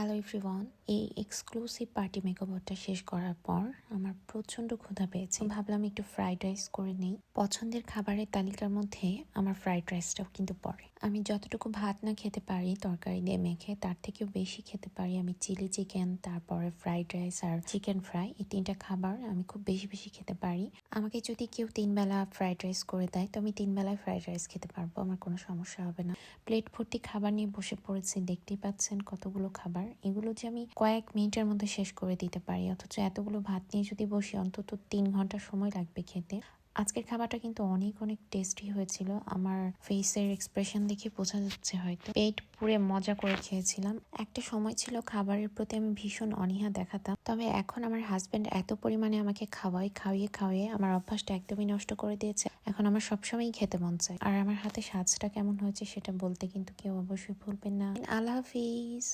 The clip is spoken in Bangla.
Hello everyone. এই এক্সক্লুসিভ পার্টি মেকওভারটা শেষ করার পর আমার প্রচন্ড ক্ষুধা পেয়েছে। ভাবলাম একটু ফ্রাইড রাইস করে নেই। পছন্দের খাবারের তালিকার মধ্যে আমার ফ্রাইড রাইসটাও কিন্তু পড়ে। আমি যতটুকু ভাত না খেতে পারি তরকারি দিয়ে মেখে, তার থেকেও বেশি খেতে পারি আমি চিলি চিকেন, তারপরে ফ্রাইড রাইস আর চিকেন ফ্রাই। এই তিনটা খাবার আমি খুব বেশি বেশি খেতে পারি। আমাকে যদি কেউ 3 বেলা ফ্রাইড রাইস করে দেয় তো আমি 3 বেলায় ফ্রাইড রাইস খেতে পারবো, আমার কোনো সমস্যা হবে না। প্লেট ভর্তি খাবার নিয়ে বসে পড়েছি, দেখতেই পাচ্ছেন কতগুলো খাবার। এগুলো যে আমি কয়েক মিনিটের মধ্যে শেষ করে দিতে পারি, অথচ এতগুলো ভাত নিয়ে যদি বসি অন্তত 3 ঘন্টা সময় লাগবে খেতে। আজকের খাবারটা কিন্তু অনেক অনেক টেস্টি হয়েছিল। আমার ফেসের এক্সপ্রেশন দেখে বোঝা যাচ্ছে হয়তো পেট পুরে মজা করে খেয়েছিলাম। একটা সময় ছিল খাবারের প্রতি আমি ভীষণ অনীহা দেখাতাম, তবে এখন আমার হাজবেন্ড এত পরিমাণে আমাকে খাওয়িয়ে খাওয়িয়ে আমার অভ্যাসটা একদমই নষ্ট করে দিয়েছে। এখন আমার সবসময়ই খেতে মন চায়। আর আমার হাতে সাজটা কেমন হয়েছে সেটা বলতে কিন্তু কেউ অবশ্যই ভুলবেন না। আল্লাহ হাফিজ।